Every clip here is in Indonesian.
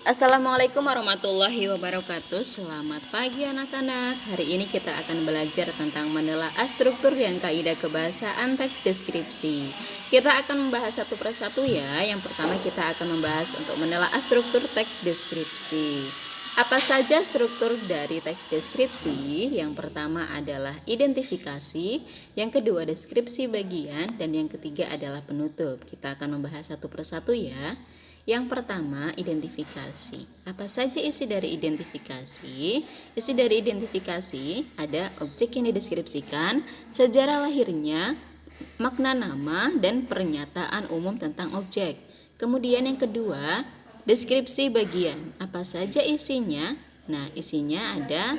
Assalamualaikum warahmatullahi wabarakatuh. Selamat pagi anak-anak. Hari ini kita akan belajar tentang menelaah struktur dan kaidah kebahasaan teks deskripsi. Kita akan membahas satu persatu ya. Yang pertama kita akan membahas untuk menelaah struktur teks deskripsi. Apa saja struktur dari teks deskripsi? Yang pertama adalah identifikasi, yang kedua deskripsi bagian, dan yang ketiga adalah penutup. Kita akan membahas satu persatu ya. Yang pertama, identifikasi. Apa saja isi dari identifikasi? Isi dari identifikasi ada objek yang dideskripsikan, sejarah lahirnya, makna nama, dan pernyataan umum tentang objek. Kemudian yang kedua, deskripsi bagian. Apa saja isinya? Nah, isinya ada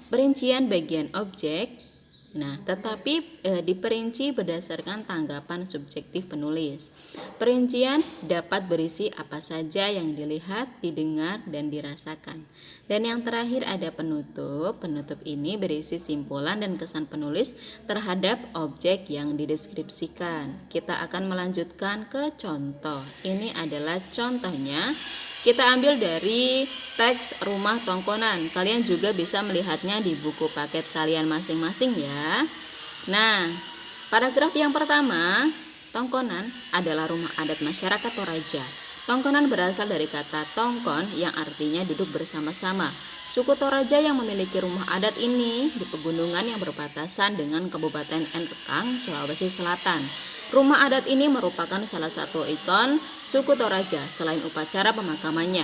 perincian bagian objek. Nah, tetapi diperinci berdasarkan tanggapan subjektif penulis. Perincian dapat berisi apa saja yang dilihat, didengar, dan dirasakan. Dan yang terakhir ada penutup. Penutup ini berisi simpulan dan kesan penulis terhadap objek yang dideskripsikan. Kita akan melanjutkan ke contoh. Ini adalah contohnya. Kita ambil dari teks Rumah Tongkonan. Kalian juga bisa melihatnya di buku paket kalian masing-masing ya. Nah, paragraf yang pertama, Tongkonan adalah rumah adat masyarakat Toraja. Tongkonan berasal dari kata tongkon yang artinya duduk bersama-sama. Suku Toraja yang memiliki rumah adat ini di pegunungan yang berbatasan dengan Kabupaten Enrekang, Sulawesi Selatan. Rumah adat ini merupakan salah satu ikon suku Toraja selain upacara pemakamannya.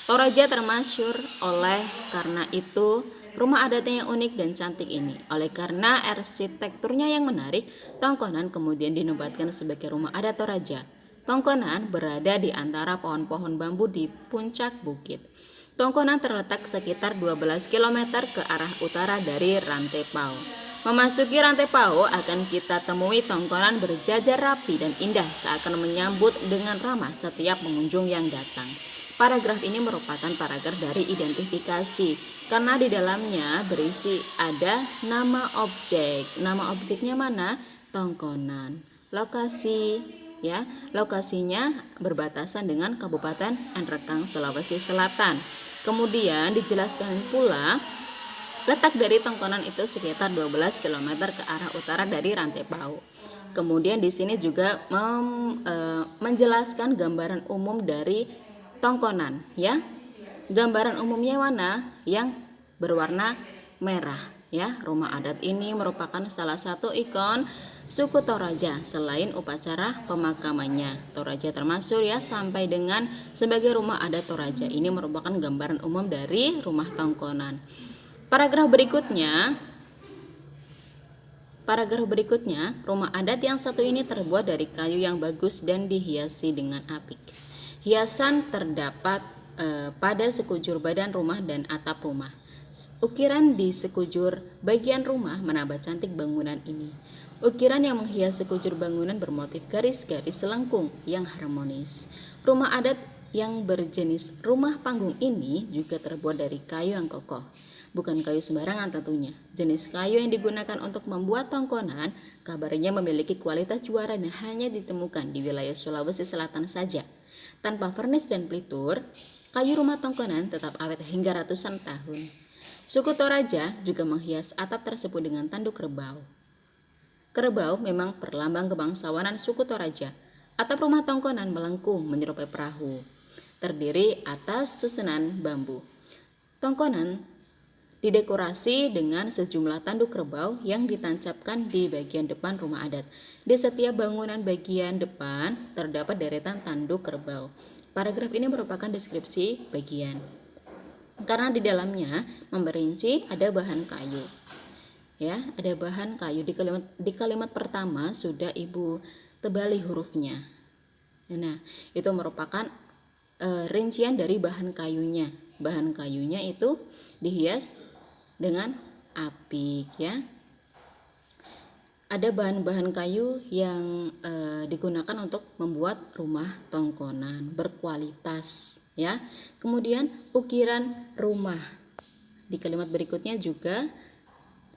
Toraja termasyhur oleh karena itu rumah adatnya yang unik dan cantik ini. Oleh karena arsitekturnya yang menarik, Tongkonan kemudian dinobatkan sebagai rumah adat Toraja. Tongkonan berada di antara pohon-pohon bambu di puncak bukit. Tongkonan terletak sekitar 12 km ke arah utara dari Rantai Pau. Memasuki Rantai Pau akan kita temui tongkonan berjajar rapi dan indah seakan menyambut dengan ramah setiap pengunjung yang datang. Paragraf ini merupakan paragraf dari identifikasi karena di dalamnya berisi ada nama objek. Nama objeknya mana? Tongkonan. Lokasi ya, lokasinya berbatasan dengan Kabupaten Enrekang, Sulawesi Selatan. Kemudian dijelaskan pula letak dari Tongkonan itu sekitar 12 km ke arah utara dari Rantai Pau. Kemudian di sini juga menjelaskan gambaran umum dari Tongkonan ya. Gambaran umumnya mana? Yang berwarna merah ya. Rumah adat ini merupakan salah satu ikon suku Toraja selain upacara pemakamannya. Toraja termasuk ya sampai dengan sebagai rumah adat Toraja. Ini merupakan gambaran umum dari rumah Tongkonan. Paragraf berikutnya, rumah adat yang satu ini terbuat dari kayu yang bagus dan dihiasi dengan apik. Hiasan terdapat pada sekujur badan rumah dan atap rumah. Ukiran di sekujur bagian rumah menambah cantik bangunan ini. Ukiran yang menghias sekujur bangunan bermotif garis-garis selengkung yang harmonis. Rumah adat yang berjenis rumah panggung ini juga terbuat dari kayu yang kokoh. Bukan kayu sembarangan tentunya. Jenis kayu yang digunakan untuk membuat tongkonan kabarnya memiliki kualitas juara dan hanya ditemukan di wilayah Sulawesi Selatan saja. Tanpa vernis dan pelitur, kayu rumah tongkonan tetap awet hingga ratusan tahun. Suku Toraja juga menghias atap tersebut dengan tanduk kerbau. Kerbau memang perlambang kebangsawanan suku Toraja. Atap rumah tongkonan melengkung menyerupai perahu, terdiri atas susunan bambu. Tongkonan didekorasi dengan sejumlah tanduk kerbau yang ditancapkan di bagian depan rumah adat. Di setiap bangunan bagian depan terdapat deretan tanduk kerbau. Paragraf ini merupakan deskripsi bagian karena di dalamnya memperinci ada bahan kayu. Ya, ada bahan kayu di kalimat pertama sudah Ibu tebali hurufnya. Nah, itu merupakan rincian dari bahan kayunya. Bahan kayunya itu dihias dengan apik ya. Ada bahan-bahan kayu yang digunakan untuk membuat rumah tongkonan berkualitas ya. Kemudian ukiran rumah. Di kalimat berikutnya juga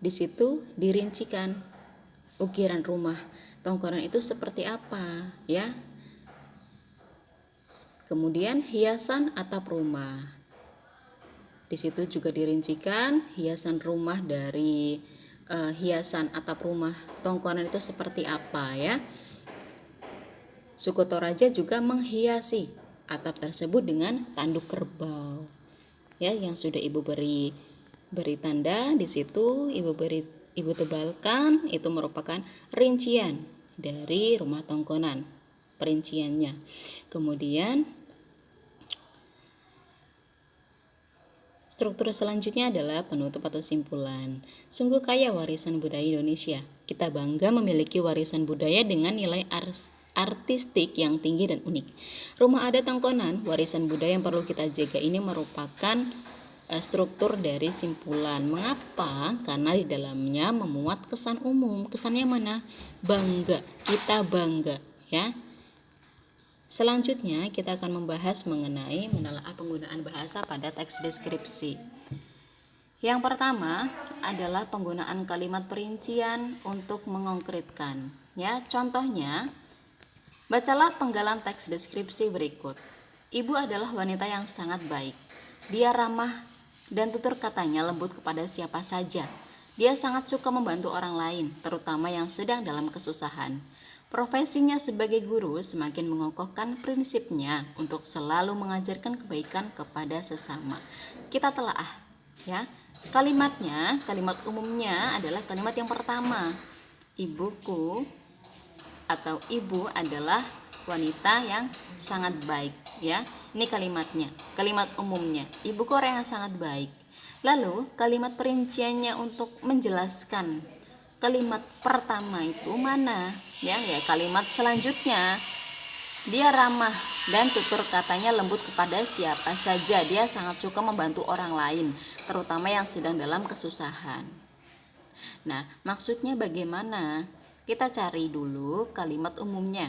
di situ dirincikan ukiran rumah tongkonan itu seperti apa ya. Kemudian hiasan atap rumah. Di situ juga dirincikan hiasan rumah dari hiasan atap rumah Tongkonan itu seperti apa ya. Suku Toraja juga menghiasi atap tersebut dengan tanduk kerbau. Ya, yang sudah Ibu beri tanda di situ, Ibu tebalkan, itu merupakan rincian dari rumah Tongkonan, perinciannya. Kemudian struktur selanjutnya adalah penutup atau simpulan. Sungguh kaya warisan budaya Indonesia. Kita bangga memiliki warisan budaya dengan nilai artistik yang tinggi dan unik. Rumah adat Tongkonan, warisan budaya yang perlu kita jaga ini merupakan struktur dari simpulan. Mengapa? Karena di dalamnya memuat kesan umum. Kesannya mana? Bangga. Kita bangga, ya. Selanjutnya kita akan membahas mengenai menelaah penggunaan bahasa pada teks deskripsi. Yang pertama adalah penggunaan kalimat perincian untuk mengkonkretkan. Ya, contohnya, bacalah penggalan teks deskripsi berikut. Ibu adalah wanita yang sangat baik. Dia ramah dan tutur katanya lembut kepada siapa saja. Dia sangat suka membantu orang lain, terutama yang sedang dalam kesusahan. Profesinya sebagai guru semakin mengokohkan prinsipnya untuk selalu mengajarkan kebaikan kepada sesama. Kita telaah, ya. Kalimatnya, kalimat umumnya adalah kalimat yang pertama. Ibuku atau ibu adalah wanita yang sangat baik, ya. Ini kalimatnya, kalimat umumnya. Ibuku orang yang sangat baik. Lalu kalimat perinciannya untuk menjelaskan kalimat pertama itu mana? Ya, kalimat selanjutnya. Dia ramah dan tutur katanya lembut kepada siapa saja. Dia sangat suka membantu orang lain, terutama yang sedang dalam kesusahan. Nah, maksudnya bagaimana? Kita cari dulu kalimat umumnya.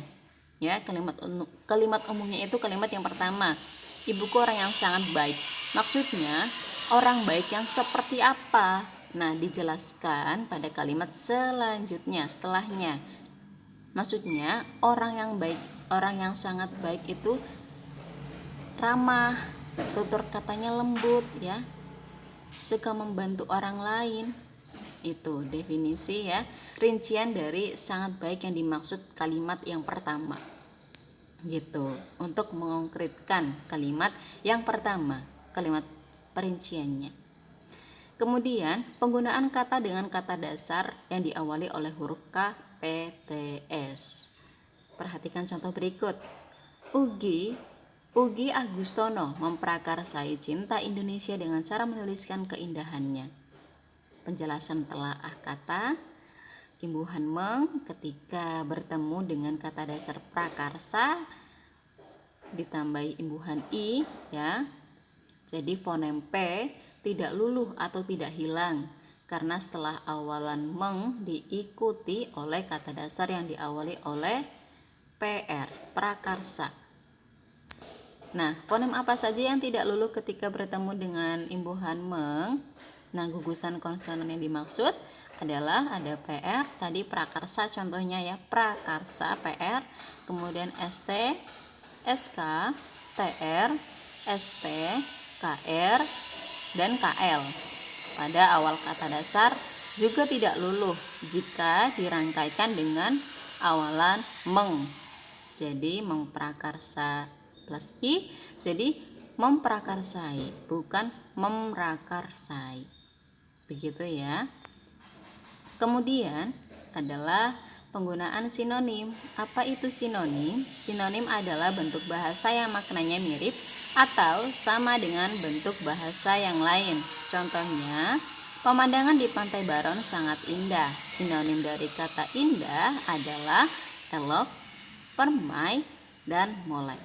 Ya, kalimat umumnya itu kalimat yang pertama. Ibuku orang yang sangat baik. Maksudnya, orang baik yang seperti apa? Nah, dijelaskan pada kalimat selanjutnya, setelahnya. Maksudnya, orang yang baik, orang yang sangat baik itu ramah, tutur katanya lembut, ya. Suka membantu orang lain. Itu definisi, ya, rincian dari sangat baik yang dimaksud kalimat yang pertama. Gitu. Untuk mengkonkretkan kalimat yang pertama, kalimat perinciannya. Kemudian, penggunaan kata dengan kata dasar yang diawali oleh huruf K, P, T, S. Perhatikan contoh berikut. Ugi Agustono memprakarsai cinta Indonesia dengan cara menuliskan keindahannya. Penjelasan telaah kata. Imbuhan meng ketika bertemu dengan kata dasar prakarsa ditambahi imbuhan i, ya. Jadi fonem P tidak luluh atau tidak hilang karena setelah awalan meng diikuti oleh kata dasar yang diawali oleh PR, prakarsa. Nah, fonem apa saja yang tidak luluh ketika bertemu dengan imbuhan meng? Nah, gugusan konsonan yang dimaksud adalah ada PR, tadi prakarsa contohnya, ya, prakarsa PR, kemudian ST, SK, TR, SP, KR, dan KL. Pada awal kata dasar juga tidak luluh jika dirangkaikan dengan awalan meng. Jadi memprakarsa plus i, jadi memprakarsai, bukan memrakarsai. Begitu, ya. Kemudian adalah penggunaan sinonim. Apa itu sinonim? Sinonim adalah bentuk bahasa yang maknanya mirip atau sama dengan bentuk bahasa yang lain. Contohnya, pemandangan di Pantai Baron sangat indah. Sinonim dari kata indah adalah elok, permai, dan molek.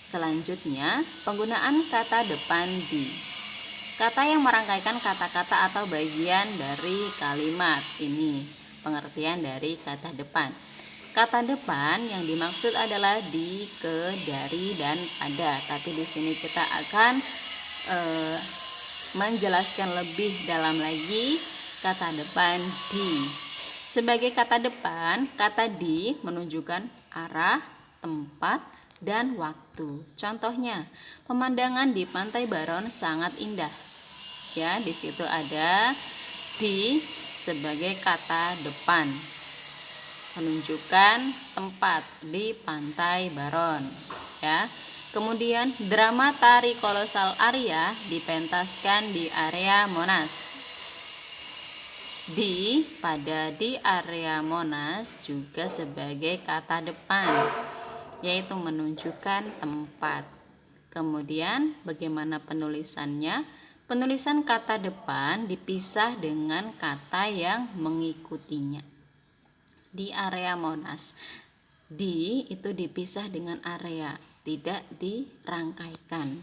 Selanjutnya, penggunaan kata depan di. Kata yang merangkaikan kata-kata atau bagian dari kalimat. Ini pengertian dari kata depan. Kata depan yang dimaksud adalah di, ke, dari, dan pada. Tapi di sini kita akan menjelaskan lebih dalam lagi kata depan di. Sebagai kata depan, kata di menunjukkan arah, tempat, dan waktu. Contohnya, pemandangan di Pantai Baron sangat indah. Ya, di situ ada di sebagai kata depan menunjukkan tempat di Pantai Baron. Ya. Kemudian drama tari kolosal Arya dipentaskan di area Monas. Di area Monas juga sebagai kata depan, yaitu menunjukkan tempat. Kemudian bagaimana penulisannya? Penulisan kata depan dipisah dengan kata yang mengikutinya. Di area Monas, di itu dipisah dengan area, tidak dirangkaikan.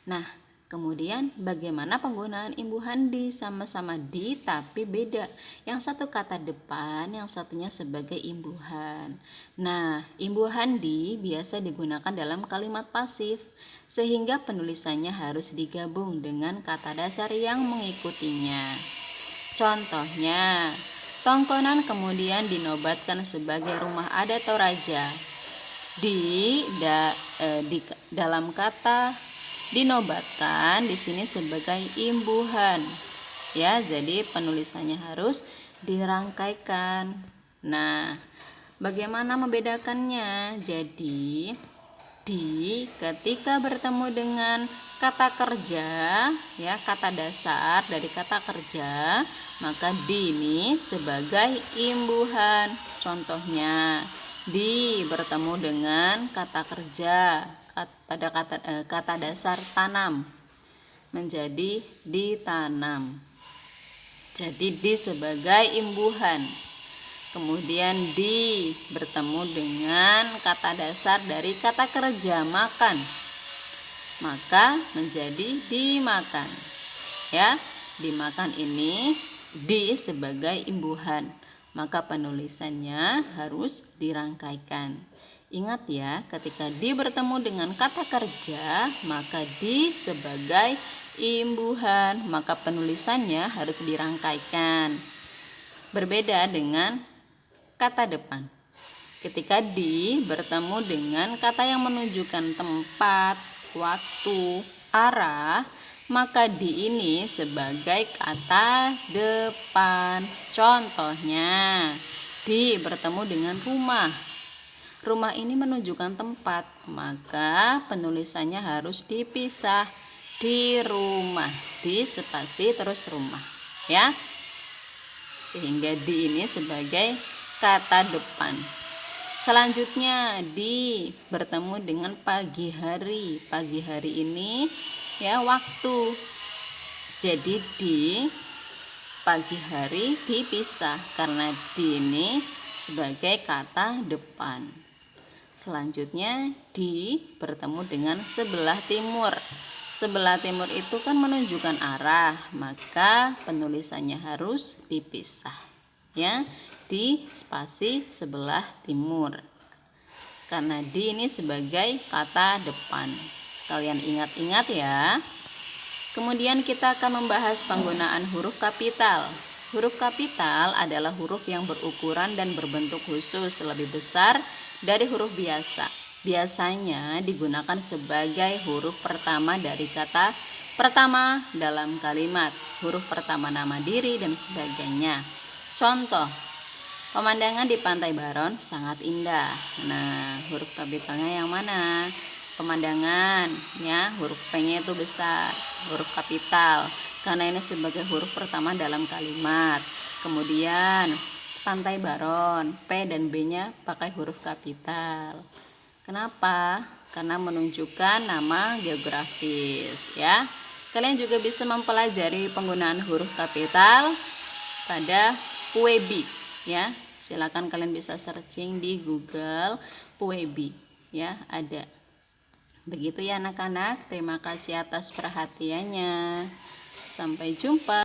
Nah, kemudian bagaimana penggunaan imbuhan di? Sama-sama di tapi beda. Yang satu kata depan, yang satunya sebagai imbuhan. Nah, imbuhan di biasa digunakan dalam kalimat pasif, sehingga penulisannya harus digabung dengan kata dasar yang mengikutinya. Contohnya, Tongkonan kemudian dinobatkan sebagai rumah adat Toraja. Di dalam kata dinobatkan di sini sebagai imbuhan. Ya, jadi penulisannya harus dirangkaikan. Nah, bagaimana membedakannya? Jadi ketika bertemu dengan kata kerja, ya, kata dasar dari kata kerja, maka di ini sebagai imbuhan. Contohnya, di bertemu dengan kata kerja pada kata dasar tanam menjadi ditanam. Jadi di sebagai imbuhan. Kemudian di bertemu dengan kata dasar dari kata kerja makan, maka menjadi dimakan. Ya, dimakan ini di sebagai imbuhan, maka penulisannya harus dirangkaikan. Ingat ya, ketika di bertemu dengan kata kerja, maka di sebagai imbuhan, maka penulisannya harus dirangkaikan. Berbeda dengan kata depan. Ketika di bertemu dengan kata yang menunjukkan tempat, waktu, arah, maka di ini sebagai kata depan. Contohnya, di bertemu dengan rumah. Rumah ini menunjukkan tempat, maka penulisannya harus dipisah. Di rumah, di spasi terus rumah, ya. Sehingga di ini sebagai kata depan. Selanjutnya, di bertemu dengan pagi hari. Pagi hari ini, ya, waktu. Jadi di pagi hari dipisah karena di ini sebagai kata depan. Selanjutnya, di bertemu dengan sebelah timur. Sebelah timur itu kan menunjukkan arah, maka penulisannya harus dipisah. Ya, di spasi sebelah timur. Karena di ini sebagai kata depan. Kalian ingat-ingat ya. Kemudian kita akan membahas penggunaan huruf kapital. Huruf kapital adalah huruf yang berukuran dan berbentuk khusus lebih besar dari huruf biasa. Biasanya digunakan sebagai huruf pertama dari kata pertama dalam kalimat, huruf pertama nama diri dan sebagainya. Contoh, pemandangan di Pantai Baron sangat indah. Nah, huruf kapitalnya yang mana? Pemandangan, ya, huruf P-nya itu besar, huruf kapital, karena ini sebagai huruf pertama dalam kalimat. Kemudian Pantai Baron, P dan B-nya pakai huruf kapital. Kenapa? Karena menunjukkan nama geografis, ya. Kalian juga bisa mempelajari penggunaan huruf kapital pada Puebi, ya. Silakan kalian bisa searching di Google Puebi, ya, ada. Begitu ya anak-anak, terima kasih atas perhatiannya. Sampai jumpa.